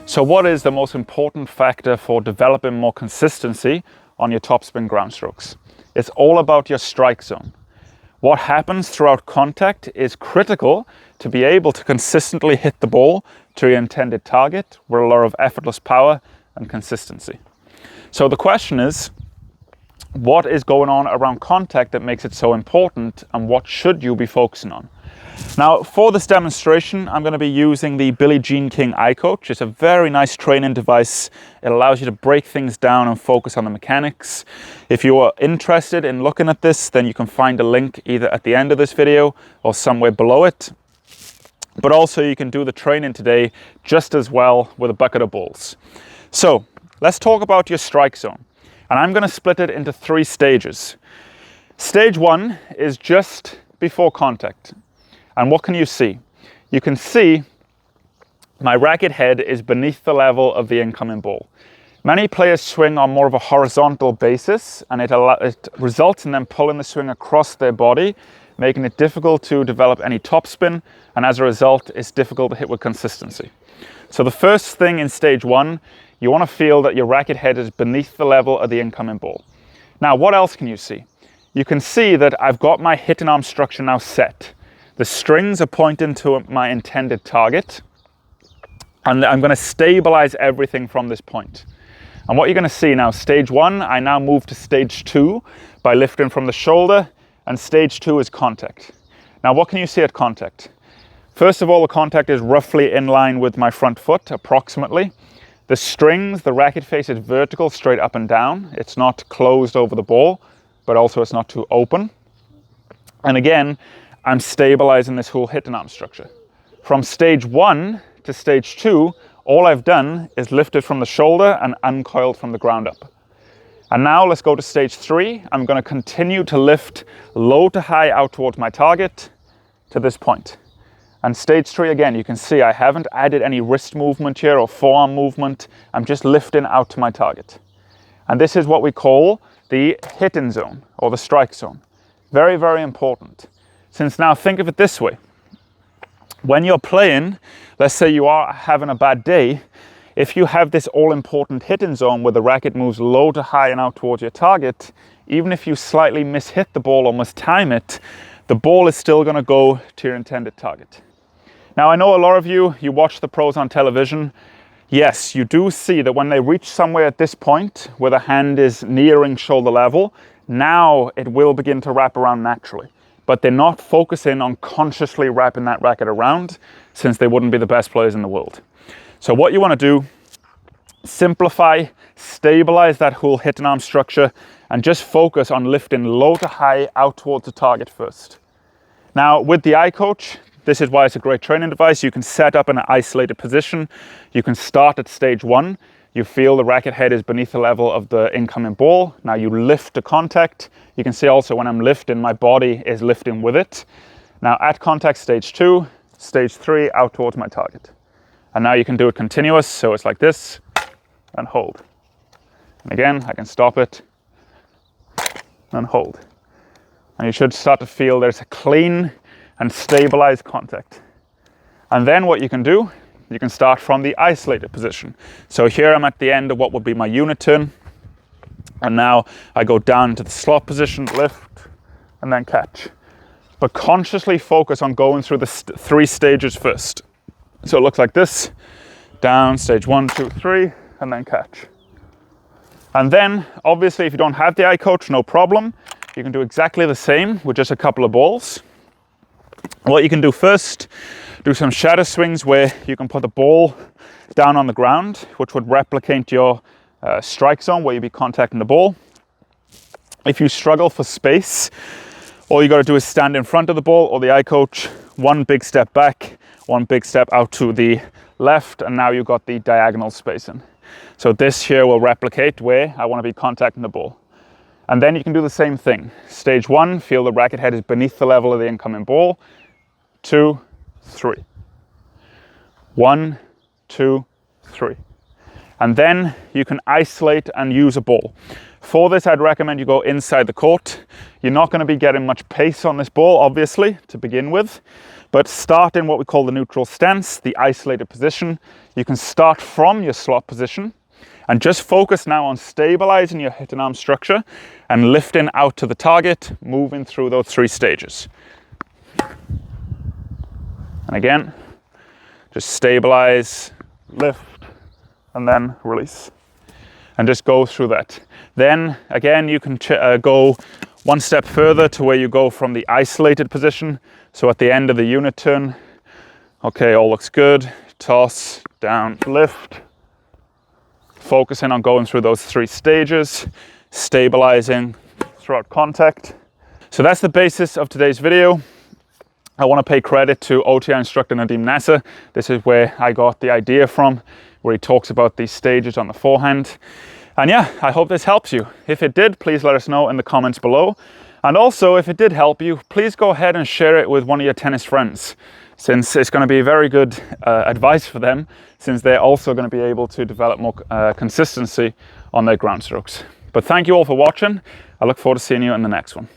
So what is the most important factor for developing more consistency on your topspin ground strokes? It's all about your strike zone. What happens throughout contact is critical to be able to consistently hit the ball to your intended target with a lot of effortless power and consistency. So the question is, what is going on around contact that makes it so important, and what should you be focusing on? Now, for this demonstration, I'm going to be using the Billie Jean King iCoach. It's a very nice training device. It allows you to break things down and focus on the mechanics. If you are interested in looking at this, then you can find a link either at the end of this video or somewhere below it. But also you can do the training today just as well with a bucket of balls. So let's talk about your strike zone. And I'm going to split it into 3 stages. Stage 1 is just before contact. And what can you see? You can see my racket head is beneath the level of the incoming ball. Many players swing on more of a horizontal basis, and it results in them pulling the swing across their body, making it difficult to develop any topspin, and as a result, it's difficult to hit with consistency. So the first thing in stage 1, you want to feel that your racket head is beneath the level of the incoming ball. Now, what else can you see? You can see that I've got my hitting arm structure now set. The strings are pointing to my intended target, and I'm going to stabilize everything from this point. And what you're going to see now, stage 1, I now move to stage 2 by lifting from the shoulder, and stage 2 is contact. Now, what can you see at contact? First of all, the contact is roughly in line with my front foot, approximately. The strings, the racket face is vertical, straight up and down. It's not closed over the ball, but also it's not too open. And again, I'm stabilizing this whole hitting arm structure. From stage 1 to stage 2, all I've done is lifted from the shoulder and uncoiled from the ground up. And now let's go to stage 3. I'm going to continue to lift low to high out towards my target to this point. And stage 3, again, you can see I haven't added any wrist movement here or forearm movement. I'm just lifting out to my target. And this is what we call the hitting zone or the strike zone. Very, very important. Since now think of it this way. When you're playing, let's say you are having a bad day, if you have this all-important hitting zone where the racket moves low to high and out towards your target, even if you slightly mishit the ball or mistime it, the ball is still going to go to your intended target. Now, I know a lot of you watch the pros on television. Yes, you do see that when they reach somewhere at this point where the hand is nearing shoulder level, now it will begin to wrap around naturally. But they're not focusing on consciously wrapping that racket around, since they wouldn't be the best players in the world. So what you want to do, simplify, stabilize that whole hitting arm structure, and just focus on lifting low to high out towards the target first. Now, with the iCoach, this is why it's a great training device. You can set up in an isolated position. You can start at stage 1. You feel the racket head is beneath the level of the incoming ball. Now you lift to contact. You can see also when I'm lifting, my body is lifting with it. Now at contact, stage 2, stage 3, out towards my target. And now you can do it continuous. So it's like this and hold. And again, I can stop it and hold. And you should start to feel there's a clean and stabilized contact. And then what you can do, you can start from the isolated position. So here I'm at the end of what would be my unit turn. And now I go down to the slot position, lift, and then catch. But consciously focus on going through the 3 stages first. So it looks like this, down, stage 1, 2, 3, and then catch. And then, obviously, if you don't have the iCoach, no problem. You can do exactly the same with just a couple of balls. What you can do first, do some shadow swings where you can put the ball down on the ground, which would replicate your strike zone where you'd be contacting the ball. If you struggle for space, all you got to do is stand in front of the ball or the iCoach, 1 big step back, 1 big step out to the left, and now you've got the diagonal spacing. So this here will replicate where I want to be contacting the ball. And then you can do the same thing. Stage 1, feel the racket head is beneath the level of the incoming ball. 2, 3. 1, 2, 3. and then you can isolate and use a ball. For this, I'd recommend you go inside the court. You're not going to be getting much pace on this ball, obviously, to begin with, but start in what we call the neutral stance, the isolated position. You can start from your slot position and just focus now on stabilizing your hit and arm structure and lifting out to the target, moving through those 3 stages. And again, just stabilize, lift, and then release. And just go through that. Then again, you can go one step further to where you go from the isolated position. So at the end of the unit turn, okay, all looks good. Toss, down, lift. Focusing on going through those 3 stages, stabilizing throughout contact. So that's the basis of today's video. I want to pay credit to OTI instructor Nadim Nasser. This is where I got the idea from, where he talks about these stages on the forehand. And yeah, I hope this helps you. If it did, please let us know in the comments below. And also, if it did help you, please go ahead and share it with one of your tennis friends, since it's going to be very good advice for them, since they're also going to be able to develop more consistency on their ground strokes. But thank you all for watching. I look forward to seeing you in the next one.